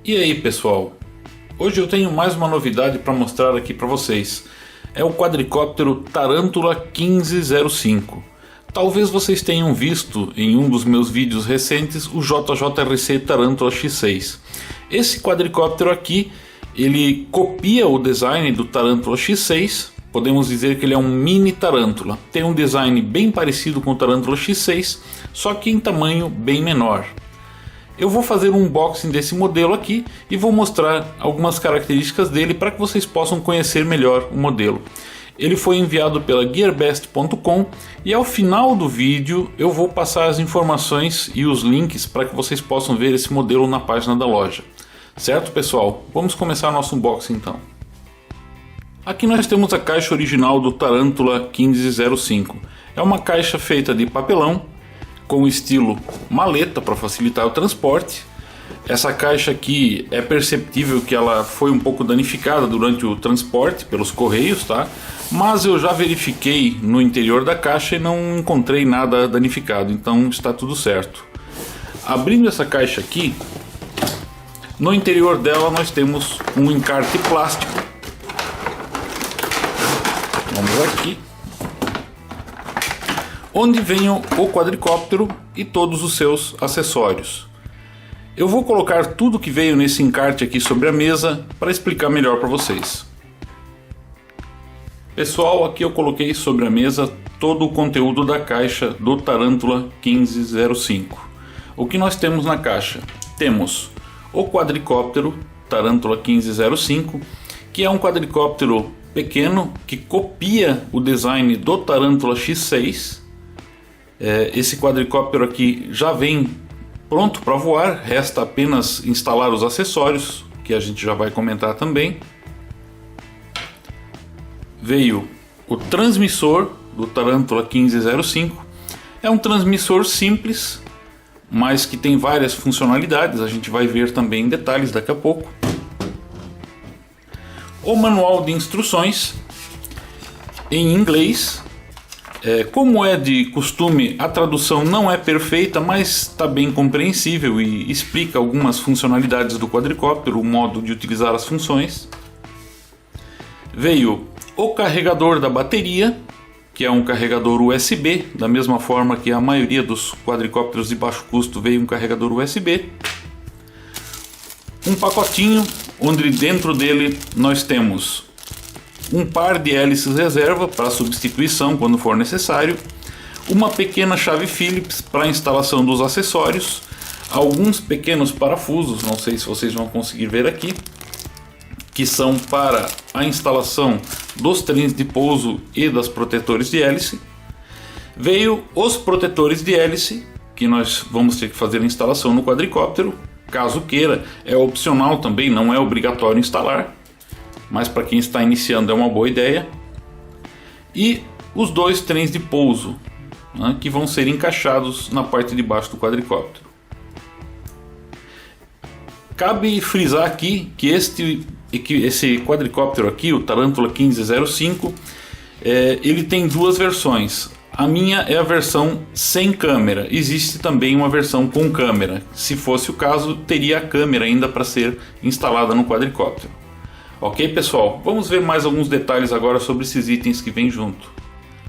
E aí pessoal, hoje eu tenho mais uma novidade para mostrar aqui para vocês. É o quadricóptero Tarantula 1505. Talvez vocês tenham visto em um dos meus vídeos recentes o JJRC Tarantula X6. Esse quadricóptero aqui, ele copia o design do Tarantula X6. Podemos dizer que ele é um mini Tarantula. Tem um design bem parecido com o Tarantula X6, só que em tamanho bem menor. Eu vou fazer um unboxing desse modelo aqui e vou mostrar algumas características dele para que vocês possam conhecer melhor o modelo. Ele foi enviado pela gearbest.com e ao final do vídeo eu vou passar as informações e os links para que vocês possam ver esse modelo na página da loja. Certo, pessoal? Vamos começar nosso unboxing então. Aqui nós temos a caixa original do Tarantula 1505. É uma caixa feita de papelão, com estilo maleta para facilitar o transporte. Essa caixa aqui é perceptível que ela foi um pouco danificada durante o transporte pelos correios, tá? Mas eu já verifiquei no interior da caixa e não encontrei nada danificado, então está tudo certo. Abrindo essa caixa aqui, no interior dela nós temos um encarte plástico. Vamos aqui. Onde vem o quadricóptero e todos os seus acessórios. Eu vou colocar tudo que veio nesse encarte aqui sobre a mesa para explicar melhor para vocês. Pessoal, aqui eu coloquei sobre a mesa todo o conteúdo da caixa do Tarantula 1505. O que nós temos na caixa? Temos o quadricóptero Tarantula 1505, que é um quadricóptero pequeno que copia o design do Tarantula X6. Esse quadricóptero aqui já vem pronto para voar, resta apenas instalar os acessórios, que a gente já vai comentar também. Veio o transmissor do Tarantula 1505, é um transmissor simples, mas que tem várias funcionalidades, a gente vai ver também em detalhes daqui a pouco. O manual de instruções em inglês. Como é de costume, a tradução não é perfeita, mas está bem compreensível e explica algumas funcionalidades do quadricóptero, o modo de utilizar as funções. Veio o carregador da bateria, que é um carregador USB, da mesma forma que a maioria dos quadricópteros de baixo custo veio um carregador USB. Um pacotinho, onde dentro dele nós temos um par de hélices reserva para substituição quando for necessário, uma pequena chave Phillips para a instalação dos acessórios, alguns pequenos parafusos, não sei se vocês vão conseguir ver aqui, que são para a instalação dos trens de pouso e das protetores de hélice. Veio os protetores de hélice, que nós vamos ter que fazer a instalação no quadricóptero, caso queira, é opcional também, não é obrigatório instalar. Mas para quem está iniciando é uma boa ideia. E os dois trens de pouso, né, que vão ser encaixados na parte de baixo do quadricóptero. Cabe frisar aqui que esse quadricóptero aqui, o Tarantula 1505, ele tem duas versões. A minha é a versão sem câmera. Existe também uma versão com câmera. Se fosse o caso, teria a câmera ainda para ser instalada no quadricóptero. Ok, pessoal? Vamos ver mais alguns detalhes agora sobre esses itens que vêm junto.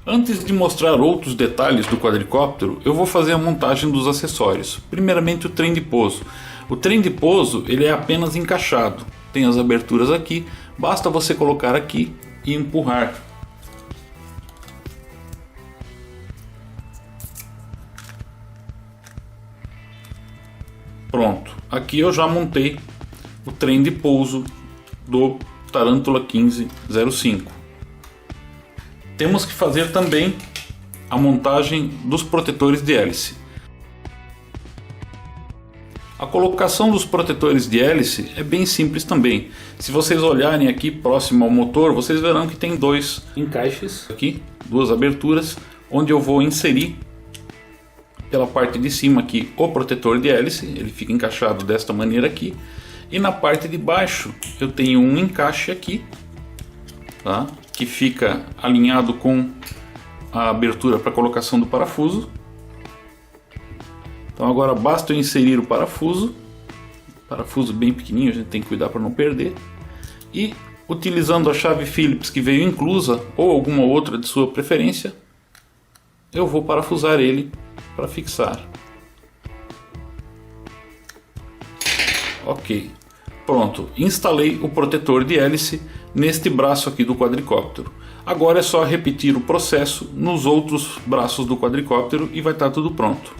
Antes de mostrar outros detalhes do quadricóptero, eu vou fazer a montagem dos acessórios. Primeiramente o trem de pouso. O trem de pouso ele é apenas encaixado. Tem as aberturas aqui, basta você colocar aqui e empurrar. Pronto, aqui eu já montei o trem de pouso do Tarantula 1505. Temos que fazer também a montagem dos protetores de hélice. A colocação dos protetores de hélice é bem simples também. Se vocês olharem aqui próximo ao motor, vocês verão que tem dois encaixes aqui, duas aberturas, onde eu vou inserir pela parte de cima aqui o protetor de hélice. Ele fica encaixado desta maneira aqui. E na parte de baixo eu tenho um encaixe aqui, tá? Que fica alinhado com a abertura para colocação do parafuso. Então agora basta eu inserir o parafuso parafuso bem pequenininho, a gente tem que cuidar para não perder. E utilizando a chave Phillips que veio inclusa ou alguma outra de sua preferência, eu vou parafusar ele para fixar. Ok, pronto, instalei o protetor de hélice neste braço aqui do quadricóptero. Agora é só repetir o processo nos outros braços do quadricóptero e vai estar tudo pronto.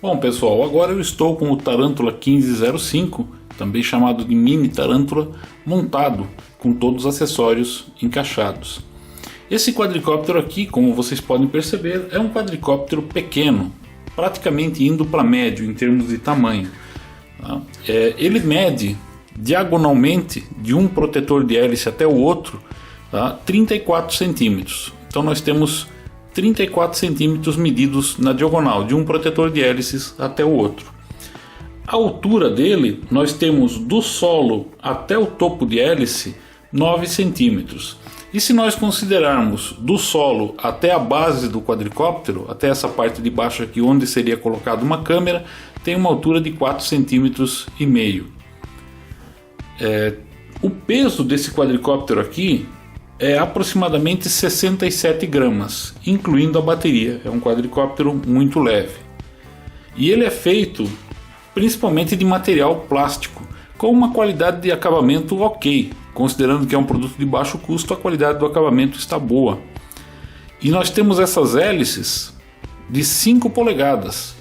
Bom pessoal, agora eu estou com o Tarântula 1505, também chamado de Mini Tarântula, montado com todos os acessórios encaixados. Esse quadricóptero aqui, como vocês podem perceber, é um quadricóptero pequeno, praticamente indo para médio em termos de tamanho. Ele mede diagonalmente de um protetor de hélice até o outro 34 centímetros. Então nós temos 34 centímetros medidos na diagonal de um protetor de hélices até o outro. A altura dele nós temos do solo até o topo de hélice 9 centímetros. E se nós considerarmos do solo até a base do quadricóptero, até essa parte de baixo aqui onde seria colocada uma câmera, tem uma altura de 4,5 centímetros. O peso desse quadricóptero aqui é aproximadamente 67 gramas, incluindo a bateria. É um quadricóptero muito leve. E ele é feito principalmente de material plástico, com uma qualidade de acabamento ok. Considerando que é um produto de baixo custo, a qualidade do acabamento está boa. E nós temos essas hélices de 5 polegadas,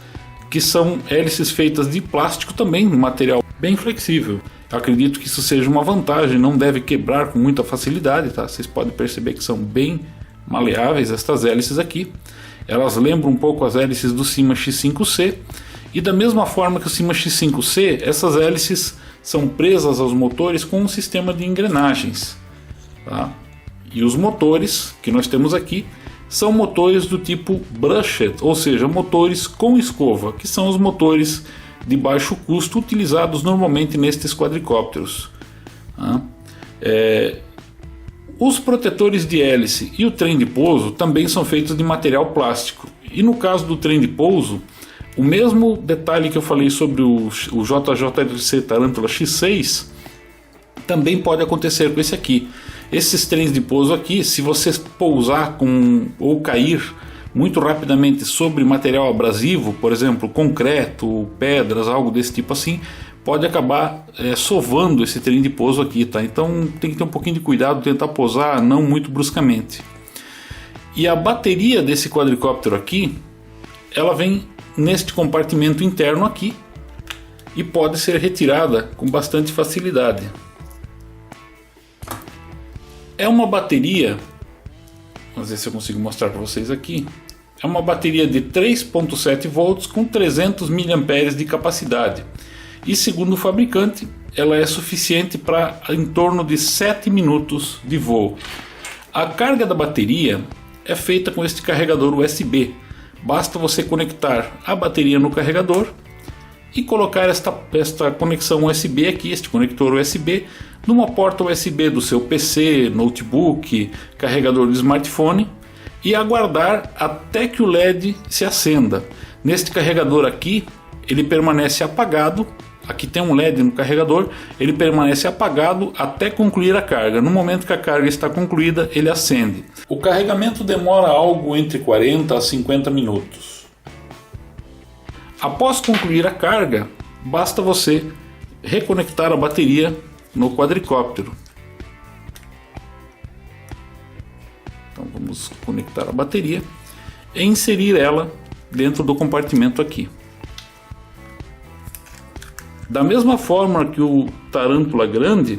que são hélices feitas de plástico também, um material bem flexível. Acredito que isso seja uma vantagem, não deve quebrar com muita facilidade, tá? Vocês podem perceber que são bem maleáveis estas hélices aqui. Elas lembram um pouco as hélices do Syma X5C, e da mesma forma que o Syma X5C, essas hélices são presas aos motores com um sistema de engrenagens, tá? E os motores que nós temos aqui são motores do tipo brushed, ou seja, motores com escova, que são os motores de baixo custo utilizados normalmente nestes quadricópteros, tá? Os protetores de hélice e o trem de pouso também são feitos de material plástico, e no caso do trem de pouso, o mesmo detalhe que eu falei sobre o JJLC Tarântula X6 também pode acontecer com esse aqui. Esses trens de pouso aqui, se você pousar ou cair muito rapidamente sobre material abrasivo, por exemplo, concreto, pedras, algo desse tipo assim, pode acabar sovando esse trem de pouso aqui, tá? Então tem que ter um pouquinho de cuidado, tentar pousar não muito bruscamente. E a bateria desse quadricóptero aqui, ela vem neste compartimento interno aqui e pode ser retirada com bastante facilidade. É uma bateria, vamos ver se eu consigo mostrar para vocês aqui. É uma bateria de 3,7 volts com 300 mAh de capacidade. E segundo o fabricante, ela é suficiente para em torno de 7 minutos de voo. A carga da bateria é feita com este carregador USB. Basta você conectar a bateria no carregador e colocar esta conexão USB aqui, este conector USB, numa porta USB do seu PC, notebook, carregador de smartphone, e aguardar até que o LED se acenda. Neste carregador aqui, ele permanece apagado. Aqui tem um LED no carregador, ele permanece apagado até concluir a carga. No momento que a carga está concluída, ele acende. O carregamento demora algo entre 40 a 50 minutos. Após concluir a carga, basta você reconectar a bateria no quadricóptero. Então vamos conectar a bateria e inserir ela dentro do compartimento aqui. Da mesma forma que o Tarântula grande,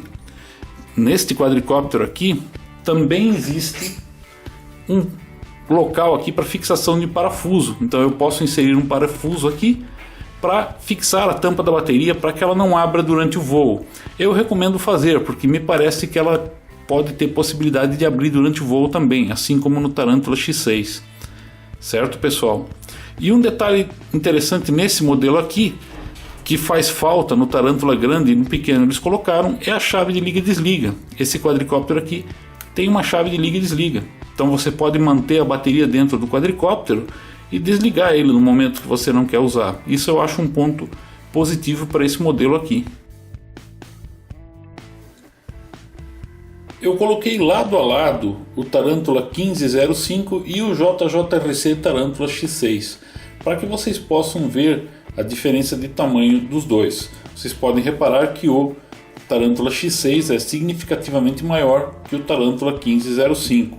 neste quadricóptero aqui também existe um local aqui para fixação de parafuso. Então eu posso inserir um parafuso aqui para fixar a tampa da bateria para que ela não abra durante o voo. Eu recomendo fazer, porque me parece que ela pode ter possibilidade de abrir durante o voo também, assim como no Tarântula X6. Certo, pessoal? E um detalhe interessante nesse modelo aqui, que faz falta no Tarântula grande e no pequeno eles colocaram, é a chave de liga e desliga. Esse quadricóptero aqui tem uma chave de liga e desliga. Então você pode manter a bateria dentro do quadricóptero e desligar ele no momento que você não quer usar. Isso eu acho um ponto positivo para esse modelo aqui. Eu coloquei lado a lado o Tarantula 1505 e o JJRC Tarantula X6 para que vocês possam ver a diferença de tamanho dos dois. Vocês podem reparar que o Tarantula X6 é significativamente maior que o Tarantula 1505.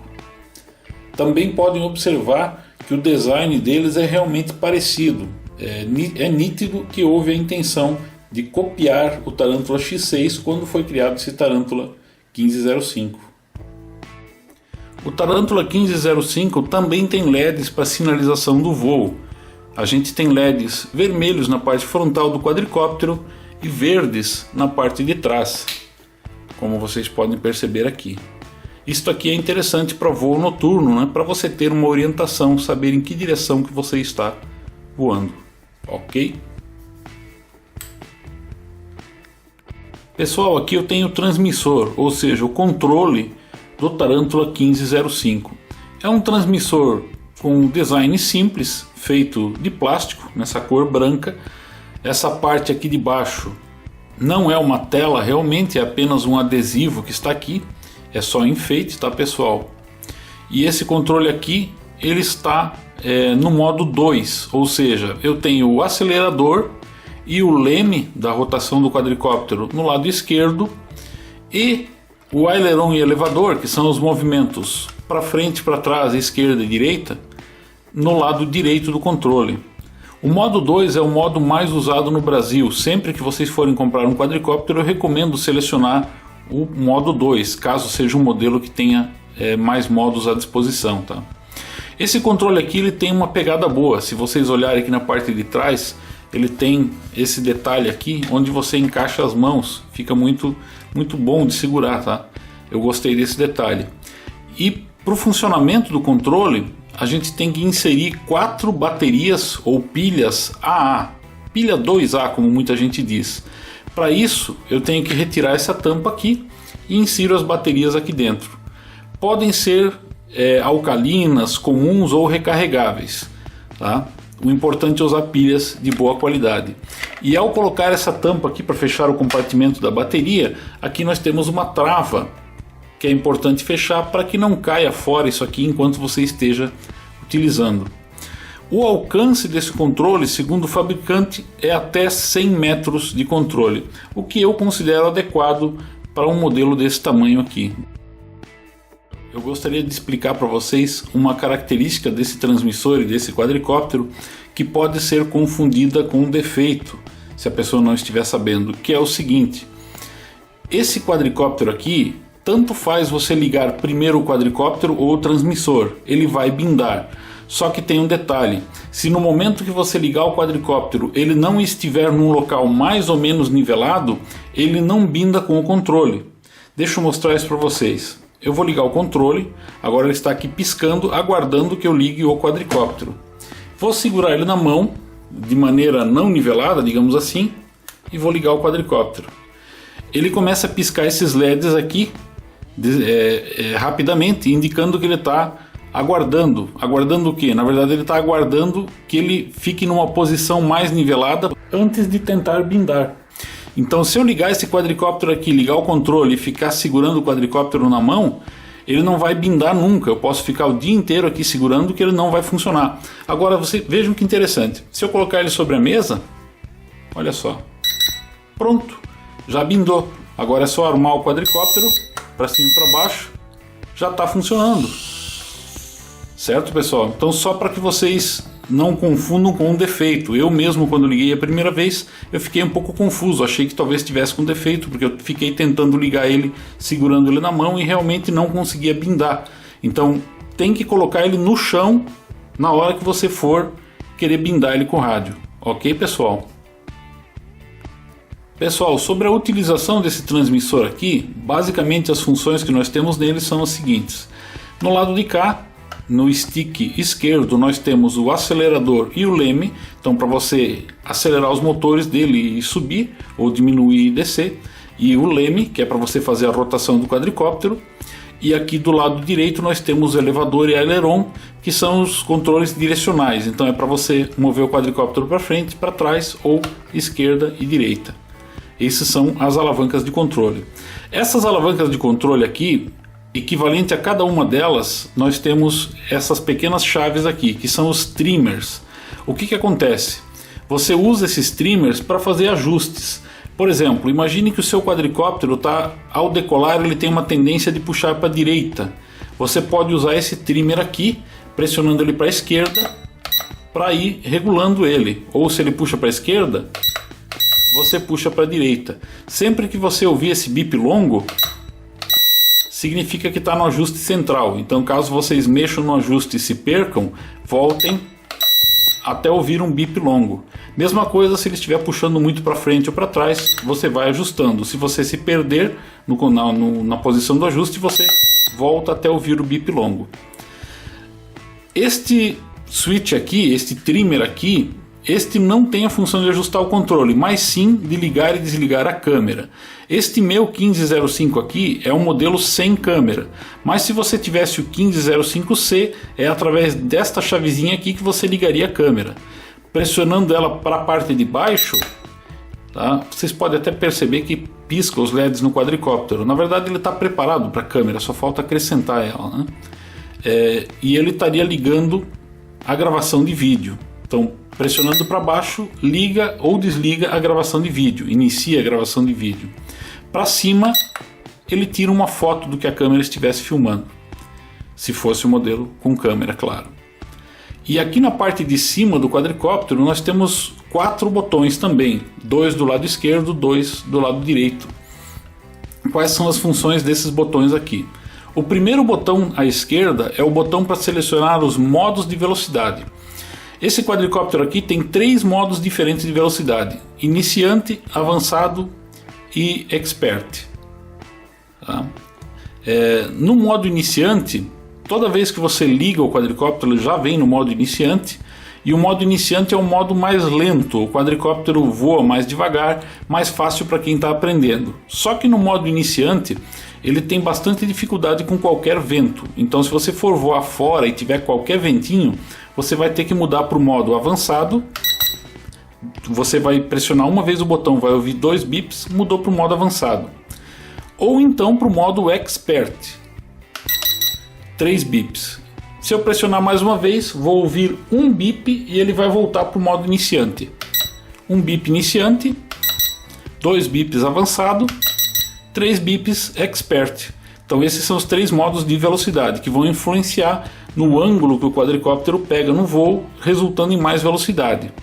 Também podem observar que o design deles é realmente parecido. É nítido que houve a intenção de copiar o Tarantula X6 quando foi criado esse Tarantula 1505. O Tarantula 1505 também tem LEDs para sinalização do voo. A gente tem LEDs vermelhos na parte frontal do quadricóptero e verdes na parte de trás, como vocês podem perceber aqui. Isto aqui é interessante para voo noturno, né? Para você ter uma orientação, saber em que direção que você está voando, ok? Pessoal, aqui eu tenho o transmissor, ou seja, o controle do Tarantula 1505. É um transmissor com design simples, feito de plástico, nessa cor branca. Essa parte aqui de baixo não é uma tela, realmente é apenas um adesivo que está aqui. É só enfeite, tá, pessoal? E esse controle aqui, ele está no modo 2, ou seja, eu tenho o acelerador e o leme da rotação do quadricóptero no lado esquerdo e o aileron e elevador, que são os movimentos para frente, para trás, esquerda e direita, no lado direito do controle. O modo 2 é o modo mais usado no Brasil. Sempre que vocês forem comprar um quadricóptero, eu recomendo selecionar o modo 2, caso seja um modelo que tenha mais modos à disposição, tá? Esse controle aqui ele tem uma pegada boa. Se vocês olharem aqui na parte de trás, ele tem esse detalhe aqui onde você encaixa as mãos, fica muito bom de segurar, tá? Eu gostei desse detalhe. E para o funcionamento do controle, a gente tem que inserir 4 baterias ou pilhas AA, pilha 2A, como muita gente diz. Para isso, eu tenho que retirar essa tampa aqui e insiro as baterias aqui dentro. Podem ser alcalinas, comuns ou recarregáveis, tá? O importante é usar pilhas de boa qualidade. E ao colocar essa tampa aqui para fechar o compartimento da bateria, aqui nós temos uma trava que é importante fechar para que não caia fora isso aqui enquanto você esteja utilizando. O alcance desse controle, segundo o fabricante, é até 100 metros de controle, o que eu considero adequado para um modelo desse tamanho aqui. Eu gostaria de explicar para vocês uma característica desse transmissor e desse quadricóptero que pode ser confundida com um defeito, se a pessoa não estiver sabendo, que é o seguinte: esse quadricóptero aqui, tanto faz você ligar primeiro o quadricóptero ou o transmissor, ele vai bindar. Só que tem um detalhe: se no momento que você ligar o quadricóptero ele não estiver num local mais ou menos nivelado, ele não binda com o controle. Deixa eu mostrar isso para vocês. Eu vou ligar o controle, agora ele está aqui piscando, aguardando que eu ligue o quadricóptero. Vou segurar ele na mão, de maneira não nivelada, digamos assim, e vou ligar o quadricóptero. Ele começa a piscar esses LEDs aqui rapidamente, indicando que ele está aguardando. Aguardando o que? Na verdade ele está aguardando que ele fique numa posição mais nivelada antes de tentar bindar. Então, se eu ligar esse quadricóptero aqui, ligar o controle e ficar segurando o quadricóptero na mão, ele não vai bindar nunca. Eu posso ficar o dia inteiro aqui segurando que ele não vai funcionar. Agora, vejam que interessante. Se eu colocar ele sobre a mesa, olha só, pronto, já bindou. Agora é só armar o quadricóptero para cima e para baixo, já está funcionando. Certo, pessoal? Então, só para que vocês não confundam com um defeito. Eu mesmo, quando liguei a primeira vez, eu fiquei um pouco confuso. Achei que talvez tivesse com defeito, porque eu fiquei tentando ligar ele, segurando ele na mão e realmente não conseguia bindar. Então, tem que colocar ele no chão na hora que você for querer bindar ele com rádio. Ok, pessoal? Pessoal, sobre a utilização desse transmissor aqui, basicamente as funções que nós temos nele são as seguintes. No lado de cá, no stick esquerdo, nós temos o acelerador e o leme. Então, para você acelerar os motores dele e subir ou diminuir e descer, e o leme, que é para você fazer a rotação do quadricóptero. E aqui do lado direito nós temos o elevador e aileron, que são os controles direcionais. Então é para você mover o quadricóptero para frente, para trás ou esquerda e direita. Essas são as alavancas de controle. Essas alavancas de controle aqui, equivalente a cada uma delas, nós temos essas pequenas chaves aqui, que são os trimmers. O que acontece? Você usa esses trimmers para fazer ajustes. Por exemplo, imagine que o seu quadricóptero ao decolar ele tem uma tendência de puxar para a direita. Você pode usar esse trimmer aqui, pressionando ele para a esquerda, para ir regulando ele. Ou se ele puxa para a esquerda, você puxa para a direita. Sempre que você ouvir esse bip longo, significa que está no ajuste central. Então, caso vocês mexam no ajuste e se percam, voltem até ouvir um bip longo. Mesma coisa se ele estiver puxando muito para frente ou para trás, você vai ajustando. Se você se perder na posição do ajuste, você volta até ouvir o bip longo. Este switch aqui, este trimmer aqui, este não tem a função de ajustar o controle, mas sim de ligar e desligar a câmera. Este meu 1505 aqui é um modelo sem câmera, mas se você tivesse o 1505C, é através desta chavezinha aqui que você ligaria a câmera. Pressionando ela para a parte de baixo, tá? Vocês podem até perceber que pisca os LEDs no quadricóptero. Na verdade ele está preparado para a câmera, só falta acrescentar ela, né? E ele estaria ligando a gravação de vídeo. Então, pressionando para baixo, liga ou desliga a gravação de vídeo, inicia a gravação de vídeo. Para cima, ele tira uma foto do que a câmera estivesse filmando, se fosse o modelo com câmera, claro. E aqui na parte de cima do quadricóptero nós temos 4 botões também, 2 do lado esquerdo, 2 do lado direito. Quais são as funções desses botões aqui? O primeiro botão à esquerda é o botão para selecionar os modos de velocidade. Esse quadricóptero aqui tem 3 modos diferentes de velocidade: iniciante, avançado e expert. Tá? No modo iniciante, toda vez que você liga o quadricóptero, ele já vem no modo iniciante. E o modo iniciante é o modo mais lento. O quadricóptero voa mais devagar, mais fácil para quem está aprendendo. Só que no modo iniciante, ele tem bastante dificuldade com qualquer vento. Então, se você for voar fora e tiver qualquer ventinho, você vai ter que mudar para o modo avançado. Você vai pressionar uma vez o botão, vai ouvir 2 bips, mudou para o modo avançado. Ou então para o modo expert, 3 bips. Se eu pressionar mais uma vez, vou ouvir um bip e ele vai voltar para o modo iniciante. Um bip iniciante, 2 bips avançado, 3 bips expert. Então esses são os 3 modos de velocidade que vão influenciar no ângulo que o quadricóptero pega no voo, resultando em mais velocidade.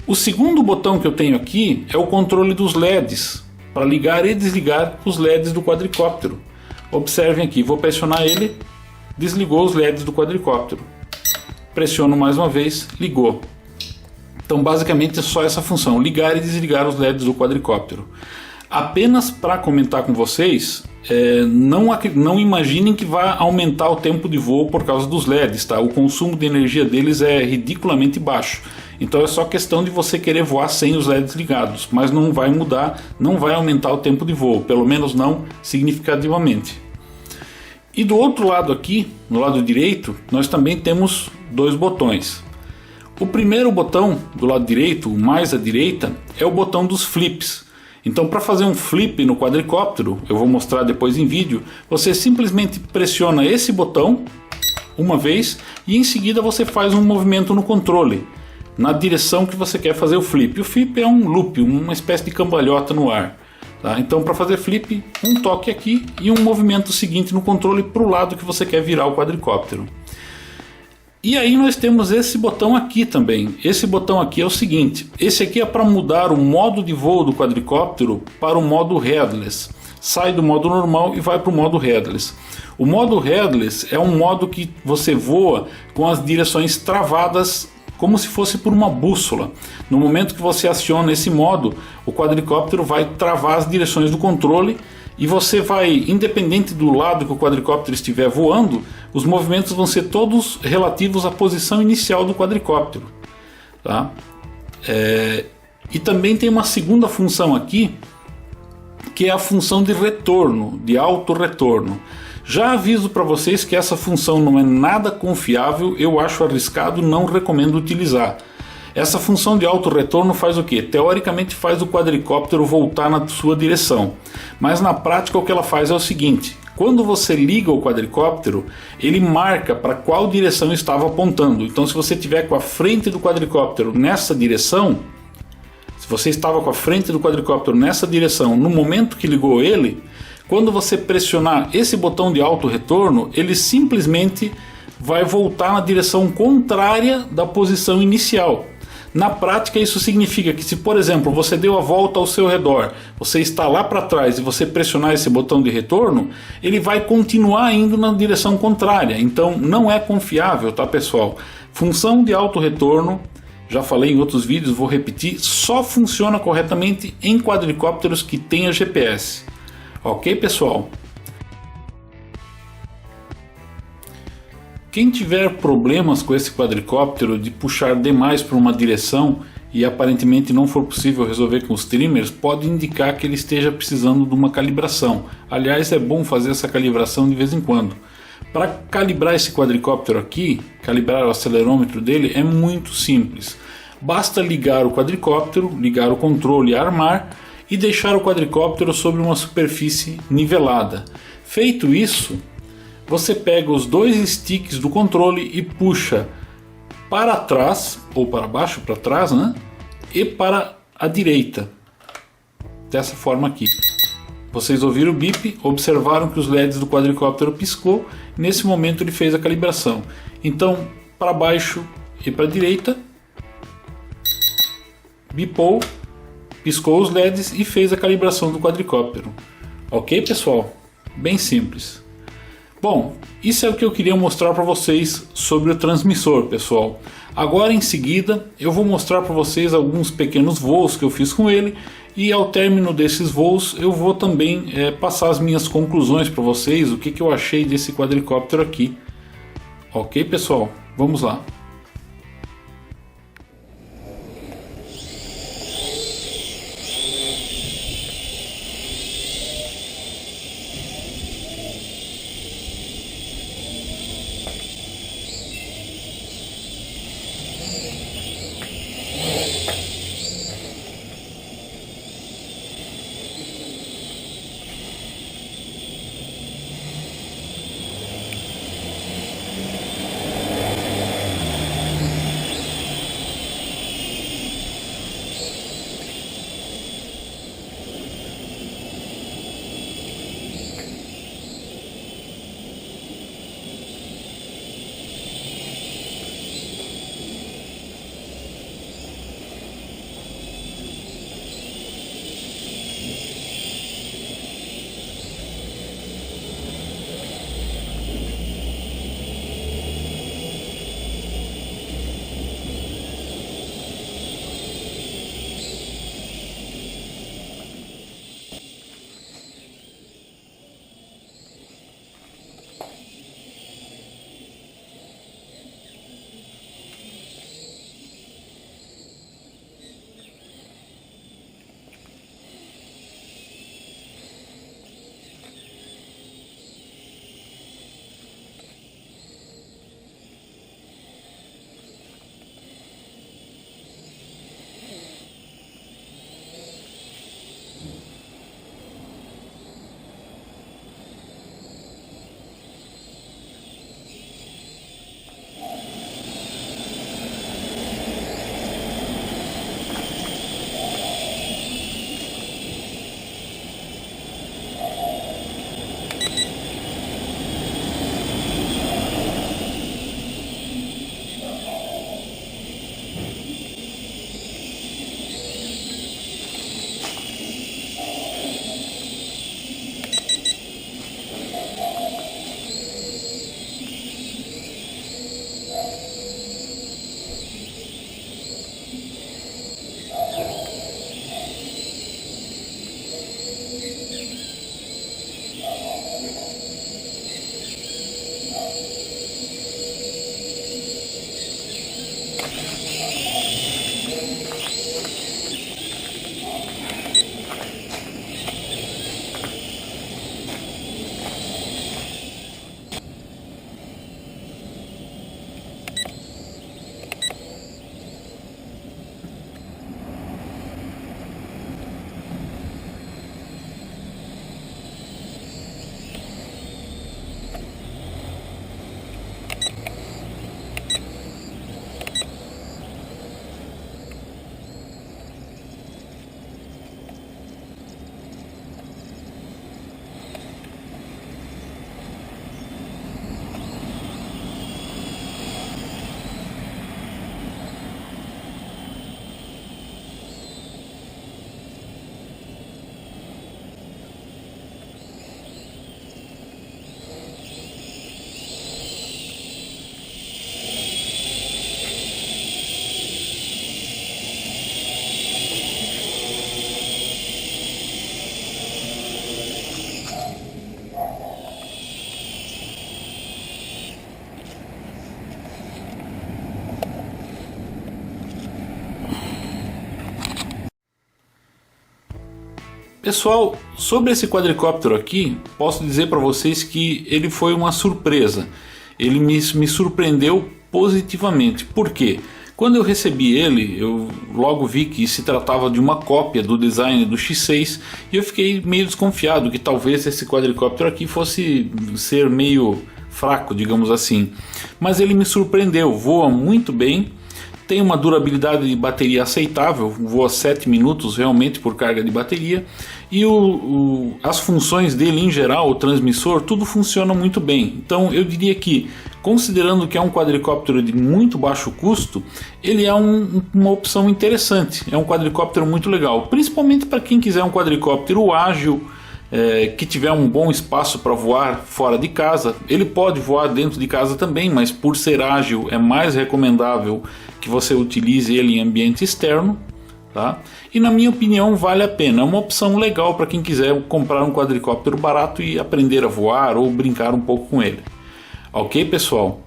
O segundo botão que eu tenho aqui é o controle dos LEDs, para ligar e desligar os LEDs do quadricóptero. Observem aqui, vou pressionar ele, desligou os LEDs do quadricóptero. Pressiono mais uma vez, ligou. Então basicamente é só essa função, ligar e desligar os LEDs do quadricóptero. Apenas para comentar com vocês, não imaginem que vai aumentar o tempo de voo por causa dos LEDs, tá? O consumo de energia deles é ridiculamente baixo. Então é só questão de você querer voar sem os LEDs ligados, mas não vai mudar, não vai aumentar o tempo de voo, pelo menos não significativamente. E do outro lado aqui, no lado direito, nós também temos 2 botões. O primeiro botão do lado direito, o mais à direita, é o botão dos flips. Então, para fazer um flip no quadricóptero, eu vou mostrar depois em vídeo, você simplesmente pressiona esse botão uma vez e em seguida você faz um movimento no controle na direção que você quer fazer o flip. O flip é um loop, uma espécie de cambalhota no ar. Tá? Então, para fazer flip, um toque aqui e um movimento seguinte no controle para o lado que você quer virar o quadricóptero. E aí nós temos esse botão aqui também. Esse botão aqui é o seguinte, esse aqui é para mudar o modo de voo do quadricóptero para o modo headless. Sai do modo normal e vai para o modo headless. O modo headless é um modo que você voa com as direções travadas, como se fosse por uma bússola. No momento que você aciona esse modo, o quadricóptero vai travar as direções do controle e você vai, independente do lado que o quadricóptero estiver voando, os movimentos vão ser todos relativos à posição inicial do quadricóptero. Tá? E também tem uma segunda função aqui, que é a função de retorno, de auto-retorno. Já aviso para vocês que essa função não é nada confiável, eu acho arriscado, não recomendo utilizar. Essa função de auto retorno faz o que? Teoricamente faz o quadricóptero voltar na sua direção, mas na prática o que ela faz é o seguinte: quando você liga o quadricóptero, ele marca para qual direção estava apontando. Então, se você estiver com a frente do quadricóptero nessa direção, se você estava com a frente do quadricóptero nessa direção no momento que ligou ele, quando você pressionar esse botão de auto retorno, ele simplesmente vai voltar na direção contrária da posição inicial. Na prática, isso significa que se, por exemplo, você deu a volta ao seu redor, você está lá para trás e você pressionar esse botão de retorno, ele vai continuar indo na direção contrária. Então não é confiável, tá, pessoal? Função de auto retorno, já falei em outros vídeos, vou repetir, só funciona corretamente em quadricópteros que tenha GPS. Ok, pessoal? Quem tiver problemas com esse quadricóptero de puxar demais para uma direção e aparentemente não for possível resolver com os trimmers, pode indicar que ele esteja precisando de uma calibração. Aliás, é bom fazer essa calibração de vez em quando. Para calibrar esse quadricóptero aqui, calibrar o acelerômetro dele é muito simples. Basta ligar o quadricóptero, ligar o controle e armar e deixar o quadricóptero sobre uma superfície nivelada. Feito isso, você pega os dois sticks do controle e puxa para trás, ou para baixo, para trás, né? E para a direita, dessa forma aqui. Vocês ouviram o bip, observaram que os LEDs do quadricóptero piscou, nesse momento ele fez a calibração. Então, para baixo e para a direita, bipou, piscou os LEDs e fez a calibração do quadricóptero. Ok, pessoal? Bem simples. Bom, isso é o que eu queria mostrar para vocês sobre o transmissor, pessoal. Agora em seguida eu vou mostrar para vocês alguns pequenos voos que eu fiz com ele, e ao término desses voos eu vou também passar as minhas conclusões para vocês, o que eu achei desse quadricóptero aqui. Ok, pessoal? Vamos lá. Pessoal, sobre esse quadricóptero aqui, posso dizer para vocês que ele foi uma surpresa. Ele me surpreendeu positivamente. Por quê? Quando eu recebi ele, eu logo vi que se tratava de uma cópia do design do X6 e eu fiquei meio desconfiado que talvez esse quadricóptero aqui fosse ser meio fraco, digamos assim. Mas ele me surpreendeu, voa muito bem, tem uma durabilidade de bateria aceitável, voa 7 minutos realmente por carga de bateria, e as funções dele em geral, o transmissor, tudo funciona muito bem. Então eu diria que, considerando que é um quadricóptero de muito baixo custo, ele é uma opção interessante, é um quadricóptero muito legal, principalmente para quem quiser um quadricóptero ágil, que tiver um bom espaço para voar fora de casa. Ele pode voar dentro de casa também, mas por ser ágil é mais recomendável que você utilize ele em ambiente externo, tá? E na minha opinião vale a pena, é uma opção legal para quem quiser comprar um quadricóptero barato e aprender a voar ou brincar um pouco com ele. Ok, pessoal?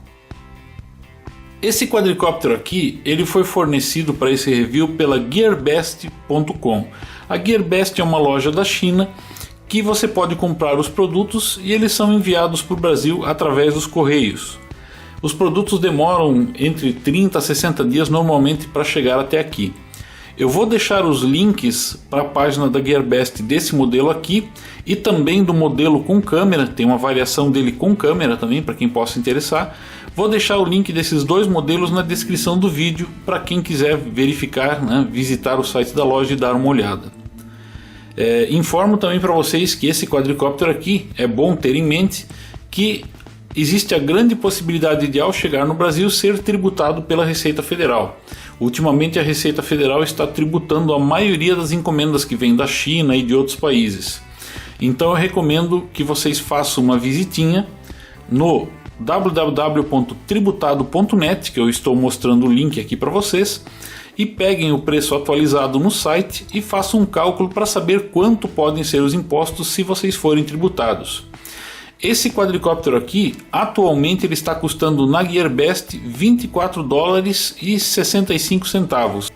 Esse quadricóptero aqui, ele foi fornecido para esse review pela Gearbest.com. A Gearbest é uma loja da China que você pode comprar os produtos e eles são enviados para o Brasil através dos correios. Os produtos demoram entre 30 a 60 dias normalmente para chegar até aqui. Eu vou deixar os links para a página da Gearbest desse modelo aqui e também do modelo com câmera, tem uma variação dele com câmera também para quem possa interessar. Vou deixar o link desses dois modelos na descrição do vídeo para quem quiser verificar, né, visitar o site da loja e dar uma olhada. Informo também para vocês que esse quadricóptero aqui é bom ter em mente que existe a grande possibilidade de, ao chegar no Brasil, ser tributado pela Receita Federal. Ultimamente a Receita Federal está tributando a maioria das encomendas que vêm da China e de outros países. Então eu recomendo que vocês façam uma visitinha no www.tributado.net, que eu estou mostrando o link aqui para vocês, e peguem o preço atualizado no site e façam um cálculo para saber quanto podem ser os impostos se vocês forem tributados. Esse quadricóptero aqui, atualmente ele está custando na Gearbest $24,65.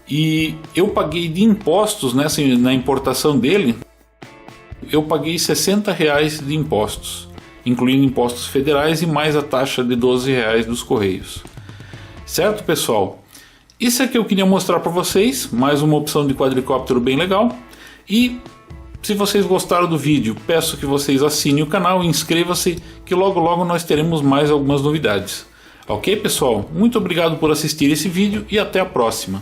E eu paguei de impostos na importação dele, eu paguei R$60 de impostos, incluindo impostos federais e mais a taxa de R$12 dos Correios. Certo, pessoal? Isso é que eu queria mostrar para vocês, mais uma opção de quadricóptero bem legal. E se vocês gostaram do vídeo, peço que vocês assinem o canal e inscrevam-se, que logo logo nós teremos mais algumas novidades. Ok, pessoal? Muito obrigado por assistir esse vídeo e até a próxima.